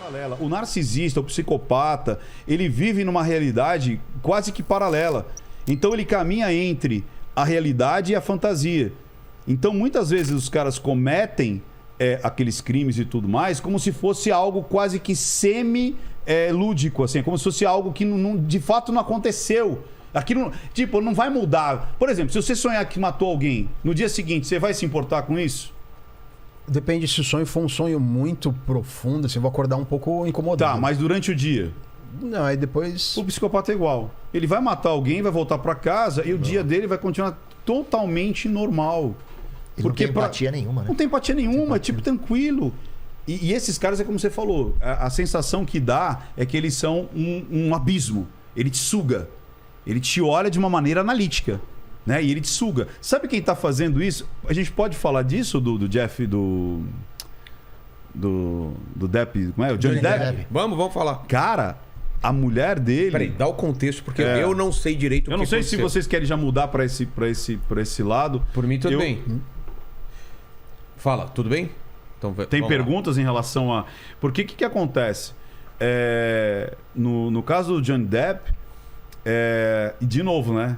paralela. O narcisista, o psicopata, ele vive numa realidade quase que paralela. Então ele caminha entre a realidade e a fantasia. Então muitas vezes os caras cometem aqueles crimes e tudo mais como se fosse algo quase que semi-lúdico, assim, como se fosse algo que de fato não aconteceu. Aquilo, tipo, não vai mudar. Por exemplo, se você sonhar que matou alguém, no dia seguinte, você vai se importar com isso? Depende se o sonho for um sonho muito profundo, assim, eu vou acordar um pouco incomodado. Tá, mas durante o dia? Não, aí depois... O psicopata é igual. Ele vai matar alguém, vai voltar pra casa e o dia dele vai continuar totalmente normal. Porque não tem empatia nenhuma, né? Não tem empatia nenhuma, tipo, tranquilo. E esses caras, é como você falou, a sensação que dá é que eles são um abismo. Ele te suga. Ele te olha de uma maneira analítica. Né? E ele te suga. Sabe quem tá fazendo isso? A gente pode falar disso do Jeff, do Depp, como é? O Johnny Depp? Vamos falar. Cara, a mulher dele... Peraí, dá o contexto, porque eu não sei direito o que aconteceu. Eu não sei se vocês querem já mudar pra esse lado. Por mim, tudo bem. Fala, tudo bem? Então, tem perguntas em relação a... Porque o que acontece? No caso do Johnny Depp, de novo, né?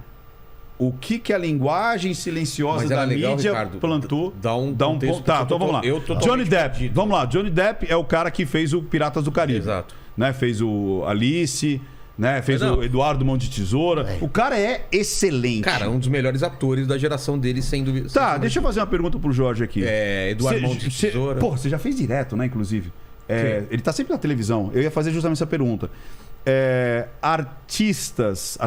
O que a linguagem silenciosa da mídia, Ricardo, plantou... Dá um ponto. Tá, então vamos lá. Johnny Depp, perdido. Vamos lá. Johnny Depp é o cara que fez o Piratas do Caribe. Exato. Né? Fez o Alice, né? Fez o Eduardo Mão de Tesoura. O cara é excelente. Cara, um dos melhores atores da geração dele, sem dúvida. Tá, deixa eu fazer uma pergunta pro Jorge aqui. Eduardo Mão de Tesoura. Porra, você já fez direto, né, inclusive? Ele tá sempre na televisão. Eu ia fazer justamente essa pergunta. Artistas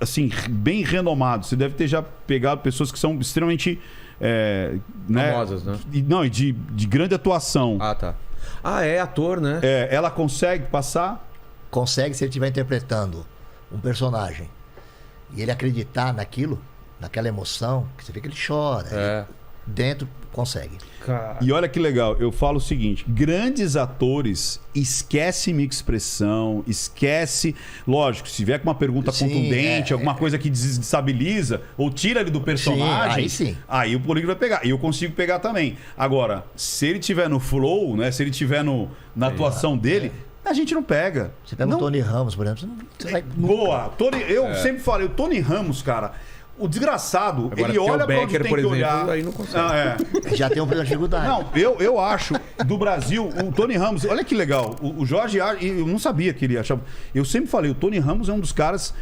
assim, bem renomados. Você deve ter já pegado pessoas que são extremamente famosas, né? Não, e de grande atuação. Ah, tá. Ator, né? Ela consegue passar? Consegue se ele estiver interpretando um personagem e ele acreditar naquilo, naquela emoção, que você vê que ele chora. Dentro, consegue. Cara. E olha que legal, eu falo o seguinte: grandes atores esquece minha expressão, esquece. Lógico, se vier com uma pergunta contundente, alguma coisa que desestabiliza ou tira ele do personagem, aí o polígrafo vai pegar. E eu consigo pegar também. Agora, se ele tiver no flow, né? Se ele tiver na atuação dele. A gente não pega. Você pega o Tony Ramos, por exemplo. Você vai boa. Eu sempre falei, o Tony Ramos, cara. O desgraçado, agora, ele olha pra onde Becker, tem por que exemplo, olhar. Aí não consegue. Já tem um problema de dificuldade. Não, eu acho, do Brasil, o Tony Ramos, olha que legal. O Jorge, eu não sabia que ele achava. Eu sempre falei, o Tony Ramos é um dos caras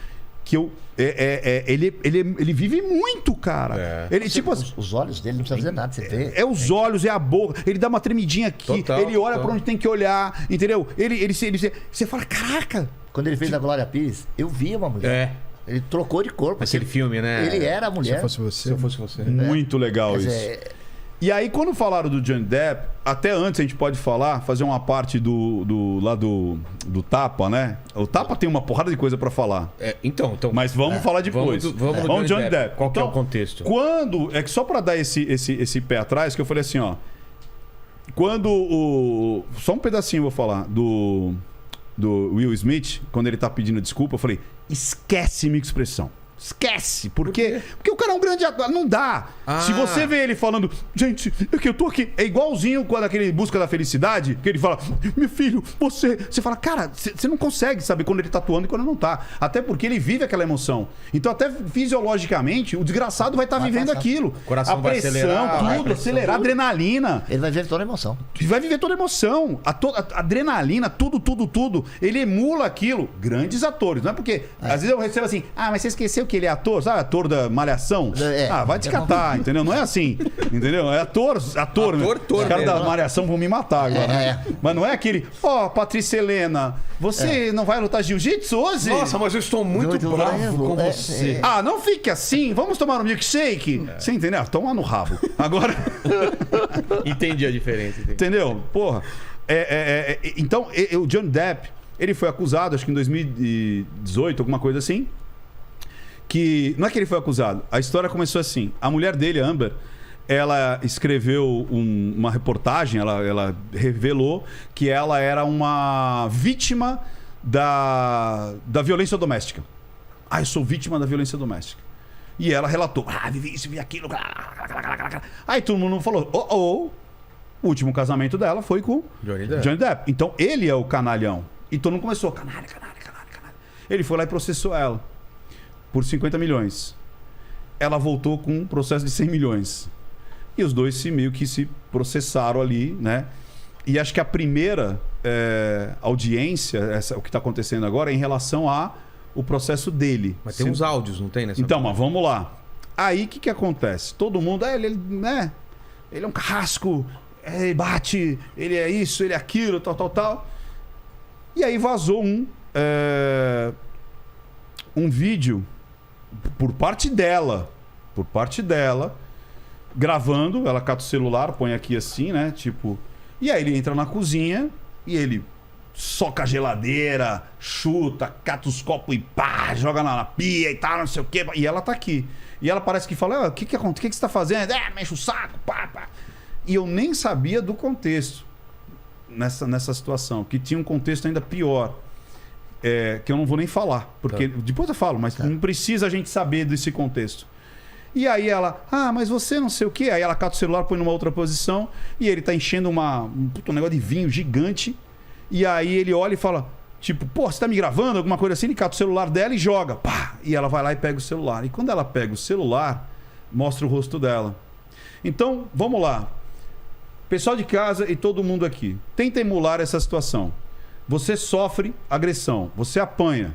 que ele vive muito, cara. Ele, tipo, os olhos dele não precisam fazer nada, você vê. Os olhos, é a boca. Ele dá uma tremidinha aqui, ele olha pra onde tem que olhar, entendeu? Você fala, caraca. Quando ele fez a Glória Pires, eu vi uma mulher. Ele trocou de corpo. Aquele filme, né? Ele era a mulher. Se eu fosse você. Muito legal isso. E aí, quando falaram do Johnny Depp, até antes a gente pode fazer uma parte do Tapa, né? O Tapa tem uma porrada de coisa pra falar. Então. Mas vamos falar depois. Vamos Johnny Depp. Qual que é o contexto? É que só pra dar esse pé atrás, que eu falei assim, ó. Só um pedacinho eu vou falar do Will Smith, quando ele tá pedindo desculpa, eu falei, esquece minha expressão. Esquece. Por quê? Porque o cara é um grande ator. Não dá. Se você vê ele falando, gente, eu tô aqui. É igualzinho quando aquele Busca da Felicidade, que ele fala, meu filho, você fala, cara, você não consegue saber quando ele tá atuando e quando não tá. Até porque ele vive aquela emoção. Então, até fisiologicamente, o desgraçado vai estar vivendo aquilo. O coração a pressão, acelerar, adrenalina. Ele vai viver toda a emoção. Vai viver toda a emoção. A adrenalina, tudo. Ele emula aquilo. Grandes atores. Não é porque, às vezes eu recebo assim, mas você esqueceu que ele é ator, sabe? Ator da Malhação. Vai descartar, entendeu? Não é assim, entendeu? É ator. Os caras da Malhação vão me matar agora. Mas não é aquele, Patrícia Helena, você não vai lutar jiu-jitsu hoje? Nossa, mas eu estou muito bravo com você. Não fique assim, vamos tomar um milkshake? Você entendeu? Toma no rabo. Agora... Entendi a diferença. Entendeu? Porra. Então, o Johnny Depp, ele foi acusado, acho que em 2018, alguma coisa assim, que... Não é que ele foi acusado. A história começou assim. A mulher dele, a Amber, ela escreveu uma reportagem, ela revelou que ela era uma vítima da violência doméstica. Eu sou vítima da violência doméstica. E ela relatou, vivi isso, vi aquilo. Aí todo mundo falou, O último casamento dela foi com Johnny Depp. Então ele é o canalhão. E todo mundo começou, canalha. Ele foi lá e processou ela por 50 milhões. Ela voltou com um processo de 100 milhões. E os dois meio que se processaram ali, né? E acho que a primeira audiência, o que está acontecendo agora, é em relação ao processo dele. Mas tem uns áudios, não tem? Nessa então, mas vamos lá. Aí, o que acontece? Todo mundo, né? Ele é um carrasco, ele bate, ele é isso, ele é aquilo, tal. E aí vazou um vídeo por parte dela, gravando, ela cata o celular, põe aqui assim, né? Tipo, e aí ele entra na cozinha e ele soca a geladeira, chuta, cata os copos e pá, joga na pia e tal, não sei o quê. E ela tá aqui. E ela parece que fala, o que você tá fazendo? Mexe o saco, pá. E eu nem sabia do contexto nessa situação, que tinha um contexto ainda pior. Que eu não vou nem falar, porque depois eu falo, mas não precisa a gente saber desse contexto. E aí ela, mas você não sei o quê. Aí ela cata o celular, põe numa outra posição e ele tá enchendo um negócio de vinho gigante. E aí ele olha e fala, tipo, pô, você tá me gravando? Alguma coisa assim. Ele cata o celular dela e joga, pá. E ela vai lá e pega o celular. E quando ela pega o celular, mostra o rosto dela. Então, vamos lá. Pessoal de casa e todo mundo aqui, tenta emular essa situação. Você sofre agressão, você apanha.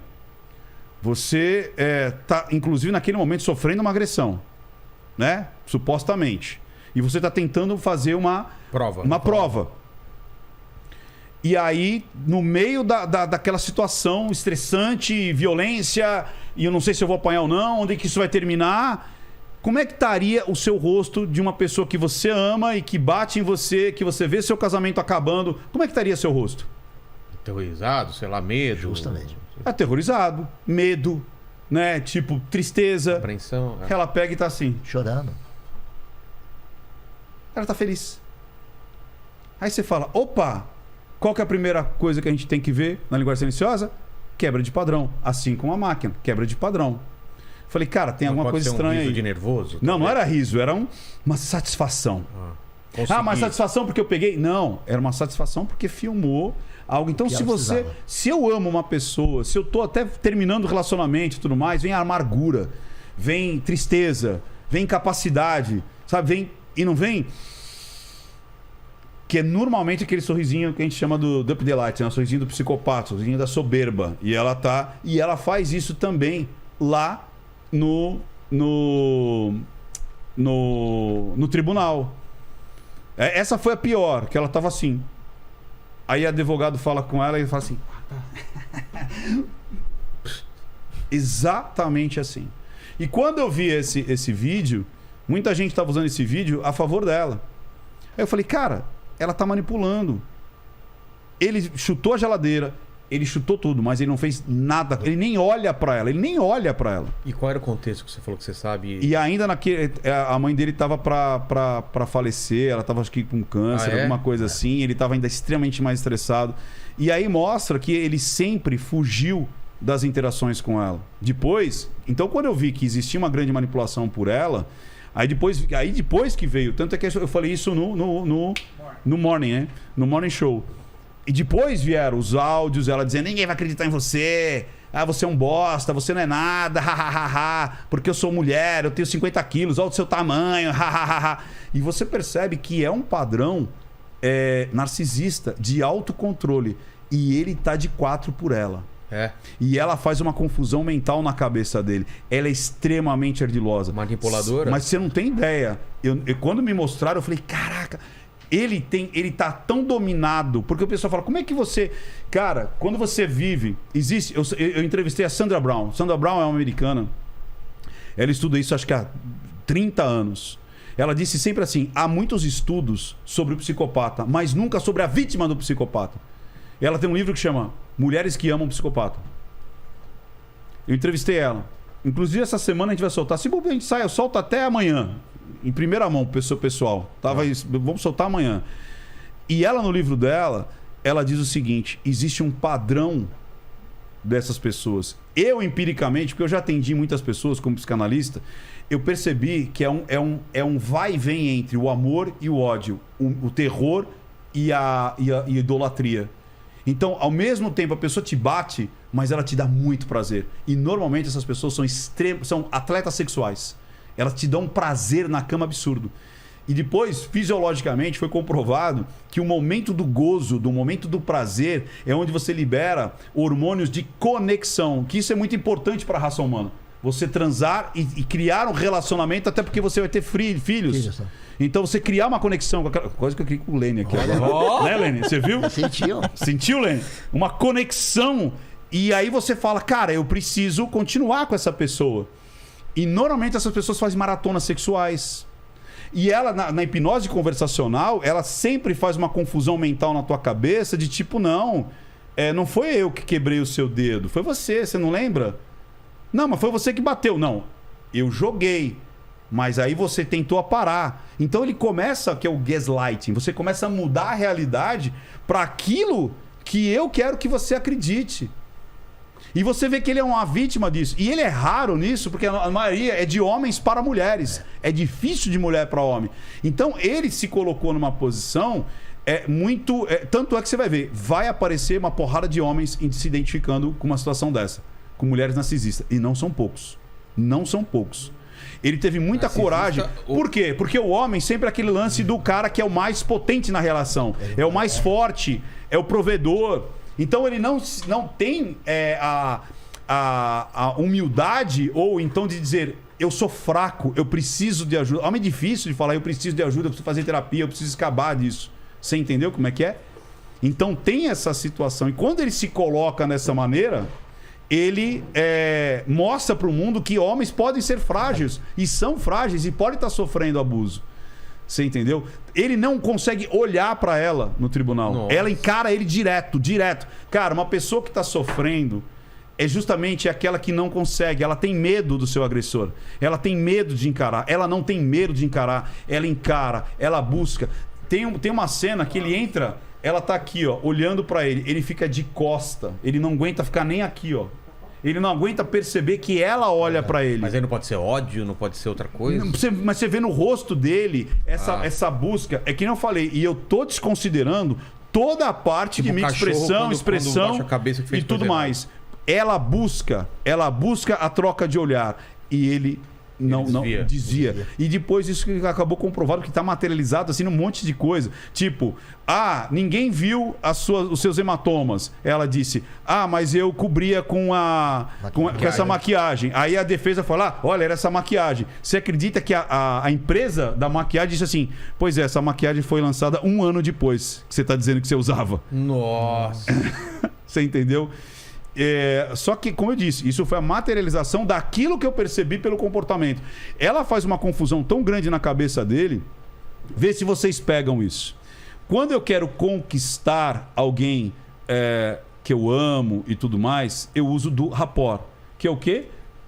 Você tá, inclusive, naquele momento sofrendo uma agressão, né? Supostamente. E você está tentando fazer uma prova. E aí, no meio daquela situação estressante, violência, e eu não sei se eu vou apanhar ou não, onde é que isso vai terminar? Como é que estaria o seu rosto de uma pessoa que você ama e que bate em você, que você vê seu casamento acabando? Como é que estaria seu rosto? Aterrorizado, sei lá, medo. Justamente. Aterrorizado, medo, né? Tipo, tristeza. Apreensão. Ela pega e tá assim. Chorando. Ela tá feliz. Aí você fala, opa, qual que é a primeira coisa que a gente tem que ver na linguagem silenciosa? Quebra de padrão. Assim como a máquina, quebra de padrão. Falei, cara, tem alguma coisa estranha aí. De nervoso? Não era riso, era uma satisfação. Mas satisfação porque eu peguei? Não, era uma satisfação porque filmou algo. Então, se eu amo uma pessoa, se eu tô até terminando o relacionamento e tudo mais, vem a amargura, vem tristeza, vem incapacidade, sabe? E não vem... Que é normalmente aquele sorrisinho que a gente chama do Up the Light, né? O sorrisinho do psicopata, o sorrisinho da soberba. E ela faz isso também lá no tribunal. Essa foi a pior, que ela tava assim. Aí o advogado fala com ela e fala assim... Exatamente assim. E quando eu vi esse vídeo, muita gente estava usando esse vídeo a favor dela. Aí eu falei, cara, ela tá manipulando. Ele chutou a geladeira, ele chutou tudo, mas ele não fez nada. Ele nem olha pra ela, E qual era o contexto que você falou que você sabe? E ainda a mãe dele tava pra falecer, ela tava acho que com câncer, alguma coisa assim. Ele tava ainda extremamente mais estressado. E aí mostra que ele sempre fugiu das interações com ela. Depois, então quando eu vi que existia uma grande manipulação por ela, aí depois que veio, tanto é que eu falei isso no Morning, né? No Morning Show. E depois vieram os áudios, ela dizendo, ninguém vai acreditar em você, você é um bosta, você não é nada, porque eu sou mulher, eu tenho 50 quilos, olha o seu tamanho, E você percebe que é um padrão narcisista, de autocontrole. E ele tá de 4 por ela. E ela faz uma confusão mental na cabeça dele. Ela é extremamente ardilosa. Manipuladora? Mas você não tem ideia. Quando me mostraram, eu falei, caraca... Ele tá tão dominado, porque o pessoal fala, como é que você... Cara, quando você vive... Existe... Eu entrevistei a Sandra Brown. Sandra Brown é uma americana. Ela estuda isso acho que há 30 anos. Ela disse sempre assim, há muitos estudos sobre o psicopata, mas nunca sobre a vítima do psicopata. Ela tem um livro que chama Mulheres que Amam o Psicopata. Eu entrevistei ela. Inclusive essa semana a gente vai soltar. Se a gente sai, eu solto até amanhã. Em primeira mão, pessoal. Vamos soltar amanhã. E ela, no livro dela, ela diz o seguinte: existe um padrão dessas pessoas. Eu, empiricamente, porque eu já atendi muitas pessoas como psicanalista, eu percebi que é um vai e vem entre o amor e o ódio, o terror e a idolatria. Então, ao mesmo tempo, a pessoa te bate, mas ela te dá muito prazer. E normalmente essas pessoas são atletas sexuais. Elas te dão um prazer na cama absurdo. E depois, fisiologicamente, foi comprovado que o momento do gozo, do momento do prazer, é onde você libera hormônios de conexão, que isso é muito importante para a raça humana. Você transar e criar um relacionamento, até porque você vai ter filhos. Então, você criar uma conexão com aquela coisa que eu criei com o Lene aqui agora. Né, Lene? Você viu? Sentiu? Sentiu, Lene? Uma conexão. E aí você fala, cara, eu preciso continuar com essa pessoa. E normalmente essas pessoas fazem maratonas sexuais. E ela, na hipnose conversacional, ela sempre faz uma confusão mental na tua cabeça de tipo, não foi eu que quebrei o seu dedo, foi você não lembra? Não, mas foi você que bateu. Não, eu joguei, mas aí você tentou aparar. Então ele começa, que é o gaslighting, você começa a mudar a realidade para aquilo que eu quero que você acredite. E você vê que ele é uma vítima disso. E ele é raro nisso, porque a maioria é de homens para mulheres. É difícil de mulher para homem. Então, ele se colocou numa posição muito... tanto é que você vai ver, vai aparecer uma porrada de homens se identificando com uma situação dessa. Com mulheres narcisistas. E não são poucos. Não são poucos. Ele teve muita coragem. Por quê? Porque o homem sempre é aquele lance do cara que é o mais potente na relação. É o mais forte, é o provedor. Então ele não tem a humildade ou então de dizer eu sou fraco, eu preciso de ajuda. Homem é difícil de falar eu preciso de ajuda, eu preciso fazer terapia, eu preciso escabar disso. Você entendeu como é que é? Então tem essa situação. E quando ele se coloca dessa maneira, ele mostra para o mundo que homens podem ser frágeis. E são frágeis e podem estar sofrendo abuso. Você entendeu? Ele não consegue olhar para ela no tribunal. Nossa. Ela encara ele direto. Cara, uma pessoa que está sofrendo é justamente aquela que não consegue. Ela tem medo do seu agressor. Ela tem medo de encarar. Ela não tem medo de encarar. Ela encara. Ela busca. Tem uma cena que ele entra, ela tá aqui, ó, olhando para ele. Ele fica de costa. Ele não aguenta ficar nem aqui, ó. Ele não aguenta perceber que ela olha pra ele. Mas aí não pode ser ódio, não pode ser outra coisa? Mas você vê no rosto dele essa busca. É que nem eu falei, e eu tô desconsiderando toda a parte de microexpressão, expressão quando baixa a cabeça que fez e tudo mais. Ela busca a troca de olhar. E ele não desvia. E depois isso acabou comprovado que está materializado assim num monte de coisa. Tipo, ninguém viu os seus hematomas. Ela disse, mas eu cobria com essa maquiagem. Aí a defesa fala, olha, era essa maquiagem. Você acredita que a empresa da maquiagem disse assim, pois é, essa maquiagem foi lançada 1 ano depois que você está dizendo que você usava. Nossa. Você entendeu? Só que, como eu disse, isso foi a materialização daquilo que eu percebi pelo comportamento. Ela faz uma confusão tão grande na cabeça dele. Vê se vocês pegam isso. Quando eu quero conquistar alguém que eu amo e tudo mais, eu uso do rapport, que é o quê?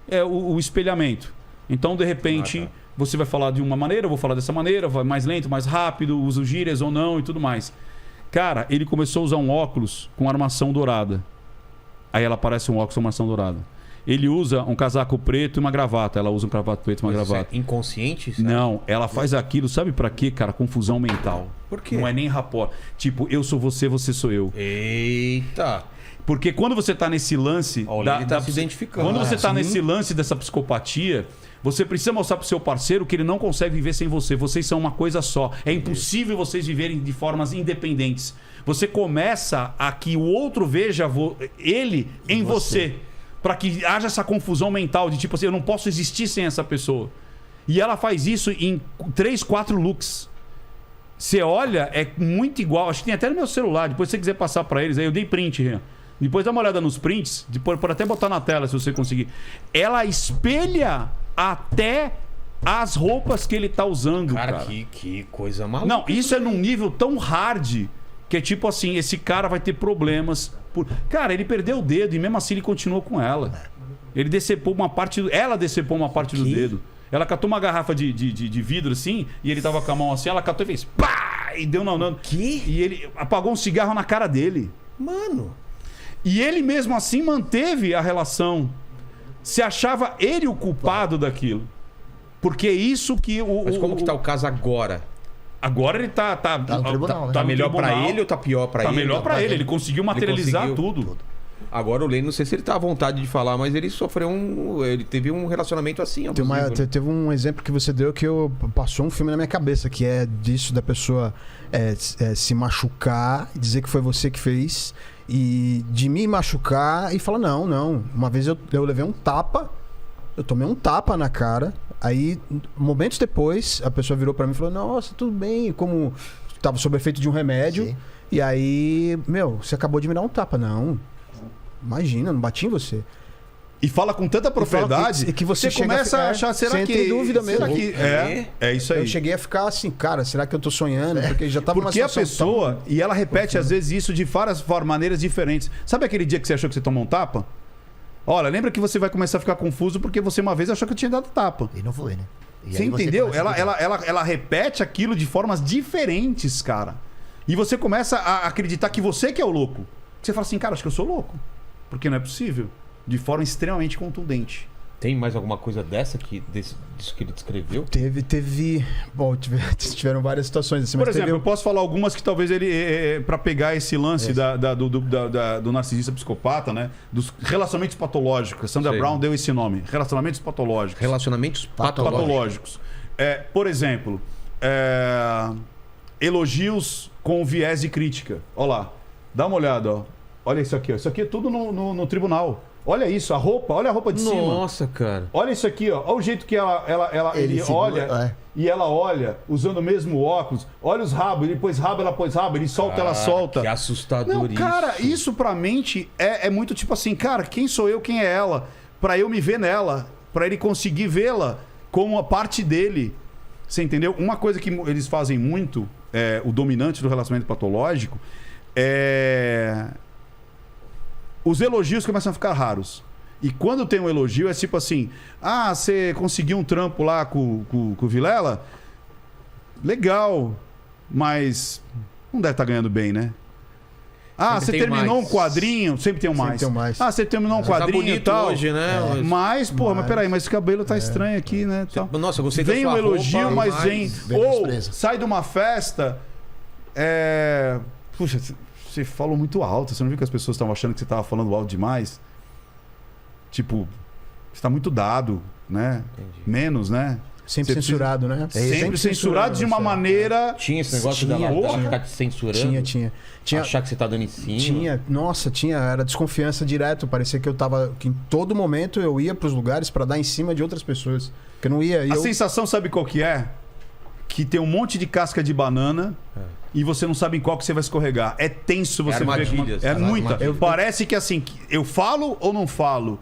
É o espelhamento. Então, de repente, você vai falar de uma maneira, eu vou falar dessa maneira, vai mais lento, mais rápido, uso gírias ou não e tudo mais. Cara, ele começou a usar um óculos com armação dourada. Aí ela parece um óculos com armação dourada. Ele usa um casaco preto e uma gravata. Ela usa um casaco preto e uma gravata. É inconsciente? Sabe? Não, ela faz aquilo, sabe pra quê, cara? Confusão mental. Por quê? Não é nem rapport. Tipo, eu sou você, você sou eu. Eita! Porque quando você tá nesse lance... Ele tá se identificando. Quando você tá nesse lance dessa psicopatia, você precisa mostrar pro seu parceiro que ele não consegue viver sem você. Vocês são uma coisa só. É impossível vocês viverem de formas independentes. Você começa a que o outro veja ele em você. Para que haja essa confusão mental de tipo assim, eu não posso existir sem essa pessoa. E ela faz isso em 3, 4 looks. Você olha, é muito igual. Acho que tem até no meu celular. Depois se você quiser passar para eles, aí eu dei print, Rian. Depois dá uma olhada nos prints. Depois pode até botar na tela se você conseguir. Ela espelha até as roupas que ele tá usando, cara. Que coisa maluca. Não, isso é num nível tão hard que é tipo assim, esse cara vai ter problemas. Cara, ele perdeu o dedo e mesmo assim ele continuou com ela. Ele decepou uma parte... Ela decepou uma parte do dedo. Ela catou uma garrafa de vidro assim e ele tava com a mão assim, ela catou e fez pá! E deu não. Que? E ele apagou um cigarro na cara dele. Mano... E ele mesmo assim manteve a relação. Se achava ele o culpado daquilo. Porque é isso que Mas como que tá o caso agora? Agora ele tá no tribunal, né? Tá no melhor pra tribunal. ele ou tá pior pra ele? Tá melhor pra ele. Ele conseguiu materializar tudo. Agora o Lênin, não sei se ele tá à vontade de falar, mas ele sofreu ele teve um relacionamento assim, abusivo, né? Teve um exemplo que você deu que passou um filme na minha cabeça, que é disso da pessoa se machucar, dizer que foi você que fez, e de me machucar e falar, não. Uma vez eu levei um tapa, eu tomei um tapa na cara, aí momentos depois a pessoa virou pra mim e falou, nossa, tudo bem, como tava sob efeito de um remédio, Sim. E aí, você acabou de me dar um tapa. Não, imagina, não bati em você. E fala com tanta propriedade que você chega começa a achar, será você que... entra em dúvida mesmo. Será que... É isso aí. Eu cheguei a ficar assim, cara, será que eu tô sonhando? Porque já tava Porque a pessoa, e ela repete às vezes isso de várias maneiras diferentes. Sabe aquele dia que você achou que você tomou um tapa? Olha, lembra que você vai começar a ficar confuso porque você uma vez achou que eu tinha dado tapa. E não foi, né? E Você aí entendeu? começa a Ela repete aquilo de formas diferentes, cara. E você começa a acreditar que você que é o louco. Você fala assim, cara, acho que eu sou louco. Porque não é possível. De forma extremamente contundente. Tem mais alguma coisa disso que ele descreveu? Teve. Bom, tiveram várias situações assim. Por mas exemplo, teve... eu posso falar algumas que talvez ele... Pra pegar esse lance do narcisista psicopata, né? Dos relacionamentos patológicos. A Sandra Sei. Brown deu esse nome. Relacionamentos patológicos. Relacionamentos patológicos. Por exemplo, elogios com viés de crítica. Olha lá. Dá uma olhada, ó. Olha isso aqui, ó. Isso aqui é tudo no tribunal. Olha isso, a roupa, olha a roupa de cima. Nossa, cara. Olha isso aqui, ó. Olha o jeito que ele segura, olha e ela olha, usando o mesmo óculos. Olha os rabos, ele pôs rabo, ela pôs rabo, ele solta, ela solta. Que assustador Não, cara, isso pra mente é muito tipo assim, cara, quem sou eu, quem é ela? Pra eu me ver nela, pra ele conseguir vê-la como uma parte dele. Você entendeu? Uma coisa que eles fazem muito, o dominante do relacionamento patológico, os elogios começam a ficar raros. E quando tem um elogio, é tipo assim, você conseguiu um trampo lá com o Vilela? Legal, mas não deve estar ganhando bem, né? Você terminou um quadrinho, sempre tem um mais. Você terminou um quadrinho e tal. Hoje, né? Mas peraí, mas esse cabelo tá estranho aqui, né? Tal. Nossa, eu gostei da vem sua um elogio, roupa, mas vem. Ou despreza. sai de uma festa. Puxa, você falou muito alto. Você não viu que as pessoas estavam achando que você estava falando alto demais? Tipo, você tá muito dado, né? Entendi. Menos, né? Sempre Você censurado, né? Sempre censurado de uma maneira... Tinha esse negócio dela ficar te censurando? Tinha. Achar que você tá dando em cima? Tinha. Era desconfiança direto. Parecia que que em todo momento eu ia pros lugares pra dar em cima de outras pessoas. Que eu não ia. A sensação, sabe qual que é? Que tem um monte de casca de banana e você não sabe em qual que você vai escorregar. É tenso você ver. Armadilhas. Muita. Parece que assim, eu falo ou não falo?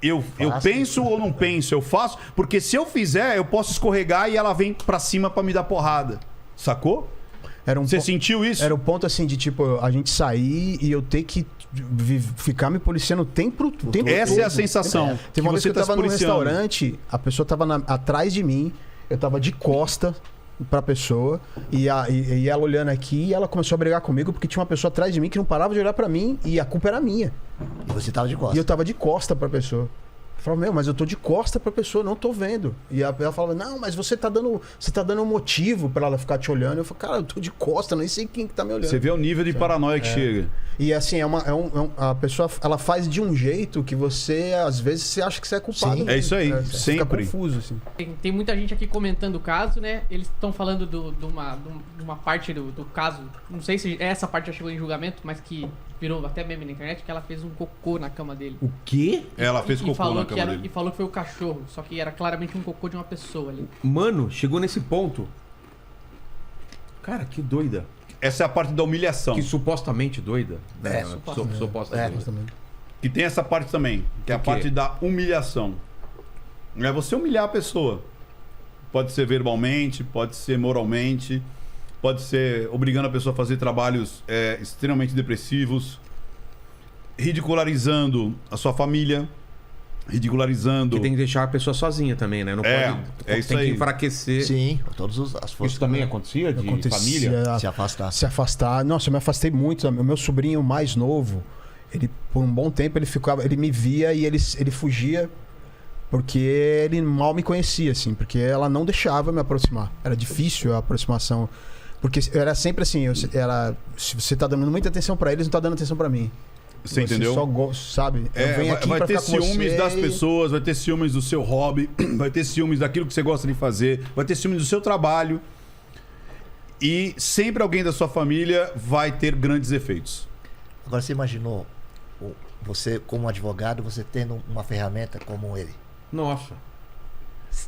Eu penso ou não penso? Eu faço? Porque se eu fizer, eu posso escorregar e ela vem pra cima pra me dar porrada. Sacou? Você sentiu isso? Era o ponto assim de tipo, a gente sair e eu ter que ficar me policiando o tempo Essa todo. é a sensação. Teve uma vez que eu tá tava se num policiando. restaurante, a pessoa tava atrás de mim, eu tava de costa pra pessoa e ela olhando aqui, e ela começou a brigar comigo porque tinha uma pessoa atrás de mim que não parava de olhar pra mim e a culpa era minha. E você tava de costas. E eu tava de costa pra pessoa. Eu falava, mas eu tô de costa pra pessoa, não tô vendo. E ela falava, não, mas você tá dando um motivo pra ela ficar te olhando. Eu falei, cara, eu tô de costa, nem sei quem que tá me olhando. Você vê o nível de paranoia que chega. E assim, a pessoa, ela faz de um jeito que você, às vezes, você acha que você é culpado. Sim, é isso aí, Você sempre. fica confuso, assim. Tem muita gente aqui comentando o caso, né? Eles estão falando de uma parte do caso. Não sei se essa parte já chegou em julgamento, mas que virou até meme na internet, que ela fez um cocô na cama dele. O quê? Ela fez cocô falou na que cama dele. E falou que foi o cachorro, só que era claramente um cocô de uma pessoa ali. Mano, chegou nesse ponto. Cara, que doida. Essa é a parte da humilhação. Que supostamente doida. Supostamente. Doida. Que tem essa parte também, que é a O quê? parte da humilhação. É você humilhar a pessoa. Pode ser verbalmente, pode ser moralmente, pode ser obrigando a pessoa a fazer trabalhos extremamente depressivos, ridicularizando a sua família, ridicularizando... Que tem que deixar a pessoa sozinha também, né? Não pode. é isso tem aí. que enfraquecer. Sim, todas as forças. Isso também acontecia de família? Se afastar. Se afastar. Nossa, eu me afastei muito. O meu sobrinho mais novo, Ele, por um bom tempo, ele me via e ele fugia porque ele mal me conhecia, assim, porque ela não deixava me aproximar. Era difícil a aproximação. Porque era sempre assim, se você tá dando muita atenção pra eles, não tá dando atenção pra mim. Você entendeu? Só sabe? Eu venho aqui vai pra ter ficar com ciúmes você das e- pessoas, vai ter ciúmes do seu hobby, vai ter ciúmes daquilo que você gosta de fazer, vai ter ciúmes do seu trabalho. E sempre alguém da sua família vai ter grandes efeitos. Agora, você imaginou você, como advogado, você tendo uma ferramenta como ele? Nossa.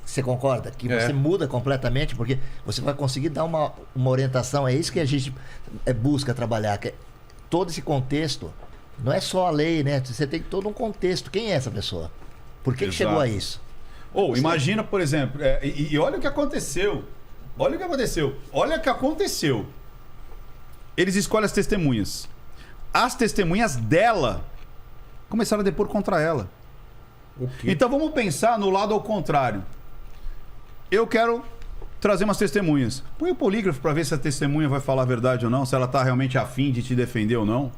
Você concorda? Que É. você muda completamente, porque você vai conseguir dar uma orientação. É isso que a gente busca trabalhar. Que todo esse contexto, não é só a lei, né? Você tem todo um contexto. Quem é essa pessoa? Por que Exato. chegou a isso? Ou imagina, por exemplo, e olha o que aconteceu. Olha o que aconteceu. Olha o que aconteceu. Eles escolhem as testemunhas. As testemunhas dela começaram a depor contra ela. O quê? Então vamos pensar no lado ao contrário. Eu quero trazer umas testemunhas. Põe o polígrafo para ver se a testemunha vai falar a verdade ou não, se ela tá realmente afim de te defender ou não.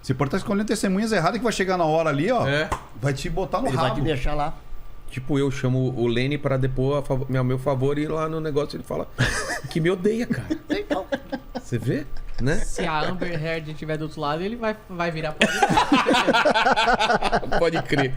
Você pode estar escolhendo testemunhas erradas que vai chegar na hora ali, ó. É. Vai te botar no Ele vai rabo. te deixar lá. Tipo, eu chamo o Lene pra depor a meu favor e ir lá no negócio ele fala que me odeia, cara. Então, Você vê? Né? Se a Amber Heard estiver do outro lado, ele vai virar pra Pode crer.